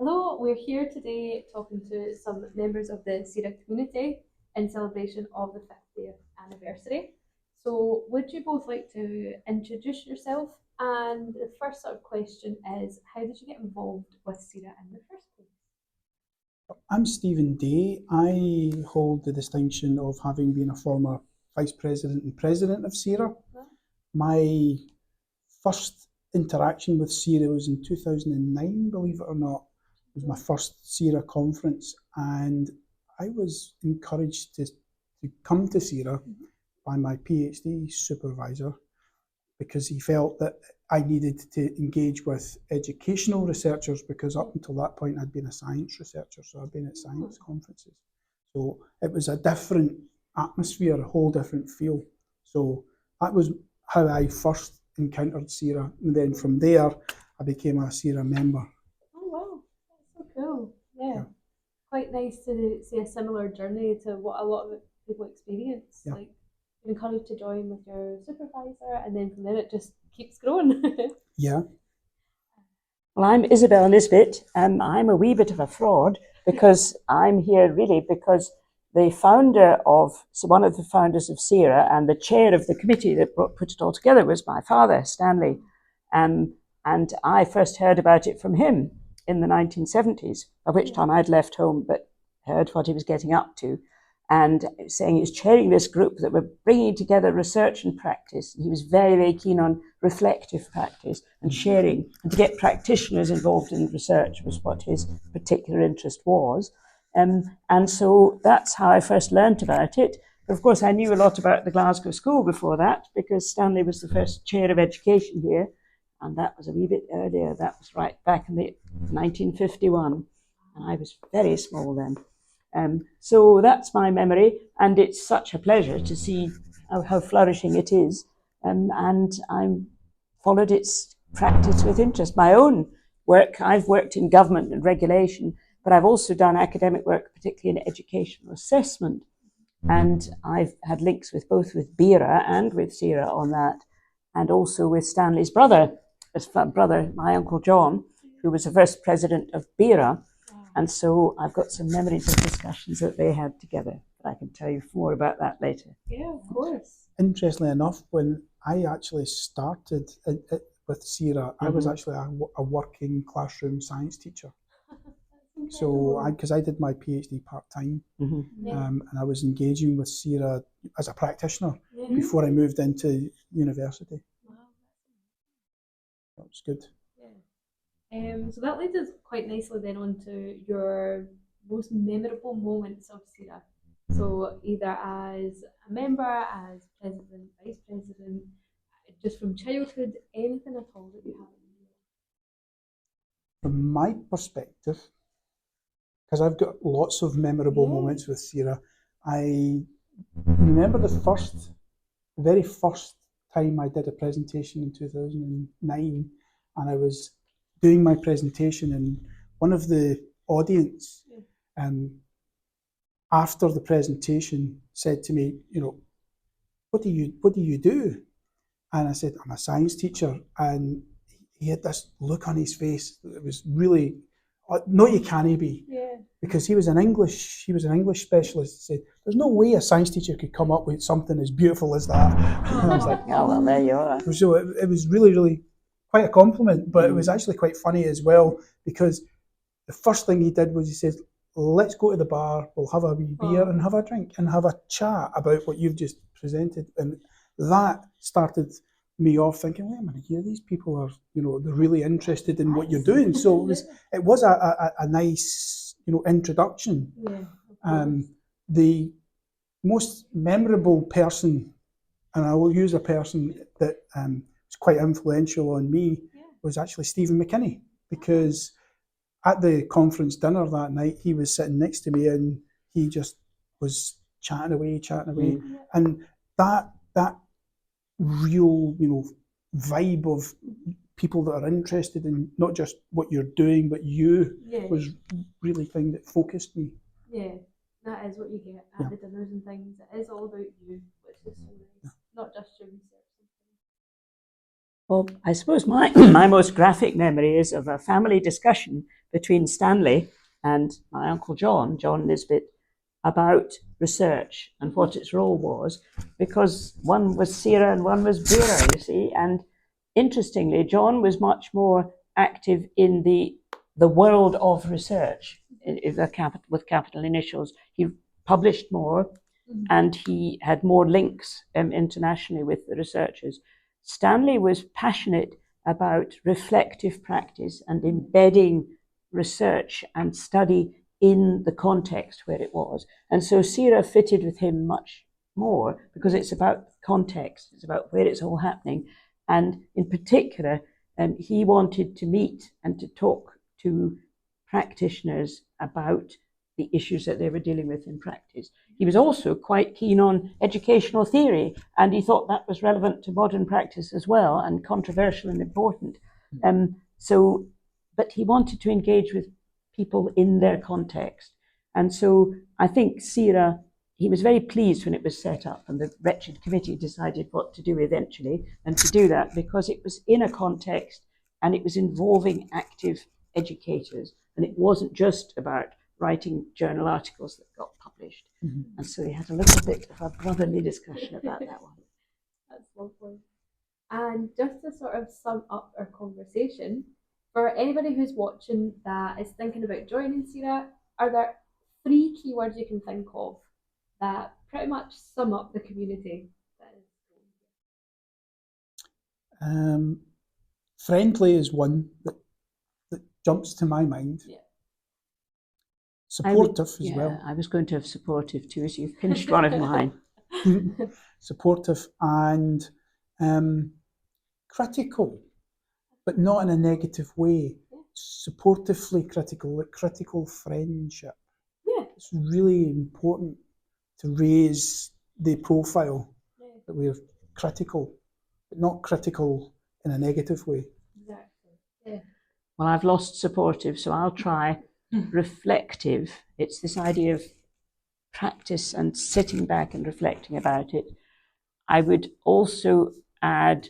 Hello, we're here today talking to some members of the SERA community in celebration of the 50th anniversary. So would you both like to introduce yourself? And the first sort of question is, how did you get involved with SERA in the first place? I'm Stephen Day. I hold the distinction of having been a former Vice President and President of SERA. My first interaction with SERA was in 2009, believe it or not. It was my first SERA conference, and I was encouraged to come to SERA by my PhD supervisor because he felt that I needed to engage with educational researchers, because up until that point I'd been a science researcher, so I'd been at science conferences. So it was a different atmosphere, a whole different feel. So that was how I first encountered SERA, and then from there I became a SERA member. Oh wow, that's so cool. Yeah. Quite nice to see a similar journey to what a lot of people experience. Yeah. Like you're encouraged to join with your supervisor, and then from there it just keeps growing. Yeah. Well, I'm Isabel Nisbet, and I'm a wee bit of a fraud because I'm here really because the founder of, so one of the founders of SERA and the chair of the committee that put it all together was my father, Stanley. And I first heard about it from him in the 1970s, by which time I'd left home but heard what he was getting up to, and saying he was chairing this group that were bringing together research and practice. He was very, very keen on reflective practice and sharing, and to get practitioners involved in research was what his particular interest was. And so that's how I first learnt about it. But of course, I knew a lot about the Glasgow School before that, because Stanley was the first chair of education here, and that was a wee bit earlier. That was right back in 1951, and I was very small then. So that's my memory, and it's such a pleasure to see how flourishing it is. And I followed its practice with interest. My own work, I've worked in government and regulation, but I've also done academic work, particularly in educational assessment. And I've had links with both with BERA and with SERA on that, and also with Stanley's brother, my Uncle John, who was the first president of BERA. And so I've got some memories of discussions that they had together. I can tell you more about that later. Yeah, of course. Interestingly enough, when I actually started with SERA, I was actually a working classroom science teacher. So, because I did my PhD part-time, and I was engaging with SERA as a practitioner before I moved into university. Wow. That was good. So that leads us quite nicely then on to your most memorable moments of SERA. So either as a member, as president, vice president, just from childhood, anything at all that you have in mind. From my perspective, because I've got lots of memorable moments with SERA, I remember the very first time I did a presentation in 2009, and I was doing my presentation, and one of the audience after the presentation said to me, what do you do? And I said, I'm a science teacher. And he had this look on his face that was really, no, you can't be. Because he was an English specialist. He said, there's no way a science teacher could come up with something as beautiful as that. And I was like, oh, well, there you are. So it was really, really quite a compliment, but it was actually quite funny as well, because the first thing he did was he said, let's go to the bar, we'll have a wee beer and have a drink and have a chat about what you've just presented. And that started me off thinking, wait a minute, here these people are, they're really interested in what you're doing. So it was a nice, introduction. The most memorable person, and I will use a person that was quite influential on me, was actually Stephen McKinney, because at the conference dinner that night, he was sitting next to me and he just was chatting away. And that real, vibe of people that are interested in not just what you're doing, but you, was really thing that focused me. Yeah, that is what you get at the dinners and things. It is all about you, which is so nice, not just your research. Well, I suppose my most graphic memory is of a family discussion between Stanley and my uncle John Nisbet, about research and what its role was, because one was SERA and one was BERA, you see. And interestingly, John was much more active in the world of research, with capital initials. He published more, and he had more links internationally with the researchers. Stanley was passionate about reflective practice and embedding research and study in the context where it was. And so SERA fitted with him much more, because it's about context, it's about where it's all happening. And in particular, he wanted to meet and to talk to practitioners about the issues that they were dealing with in practice. He was also quite keen on educational theory, and he thought that was relevant to modern practice as well, and controversial and important. But he wanted to engage with people in their context. And so I think SERA, he was very pleased when it was set up and the wretched committee decided what to do eventually, and to do that because it was in a context and it was involving active educators, and it wasn't just about writing journal articles that got published. And so we had a little bit of a brotherly discussion about that one. That's lovely. And just to sort of sum up our conversation, for anybody who's watching that is thinking about joining SERA, are there 3 keywords you can think of that pretty much sum up the community? Friendly is one that jumps to my mind. Yeah. Supportive as well. I was going to have supportive too, so you've pinched one of mine. Supportive and critical, but not in a negative way. Supportively critical, like critical friendship. Yeah. It's really important to raise the profile that we're critical, but not critical in a negative way. Exactly. Yeah. Well, I've lost supportive, so I'll try reflective. It's this idea of practice and sitting back and reflecting about it. I would also add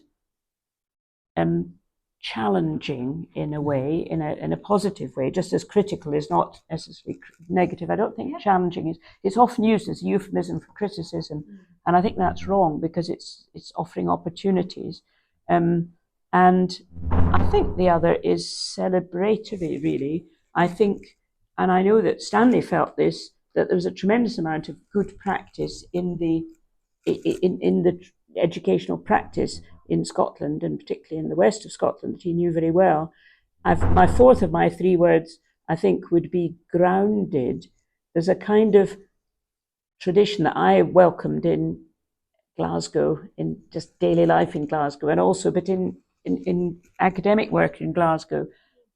challenging in a way, in a positive way, just as critical is not necessarily negative. I don't think challenging is, it's often used as a euphemism for criticism, and I think that's wrong, because it's offering opportunities. And I think the other is celebratory, really. I think, and I know that Stanley felt this, that there was a tremendous amount of good practice in the educational practice in Scotland, and particularly in the west of Scotland, that he knew very well. My fourth of my 3 words, I think, would be grounded. There's a kind of tradition that I welcomed in Glasgow, in just daily life in Glasgow, and also, but in academic work in Glasgow,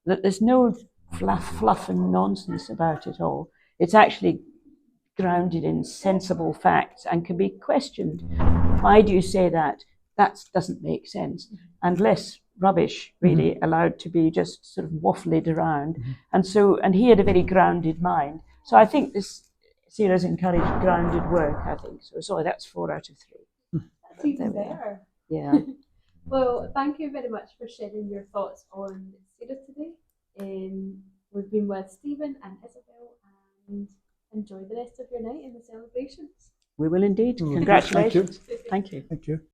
that there's no fluff and nonsense about it all. It's actually grounded in sensible facts and can be questioned. Why do you say that? That doesn't make sense. And less rubbish, really, allowed to be just sort of waffled around. And he had a very grounded mind. So I think this SERA's encouraged grounded work, I think. So sorry, that's 4 out of 3. That's even better. Yeah. Well, thank you very much for sharing your thoughts on SERA today. We've been with Stephen and Isabel, and enjoy the rest of your night in the celebrations. We will indeed. Congratulations. Thank you. Thank you.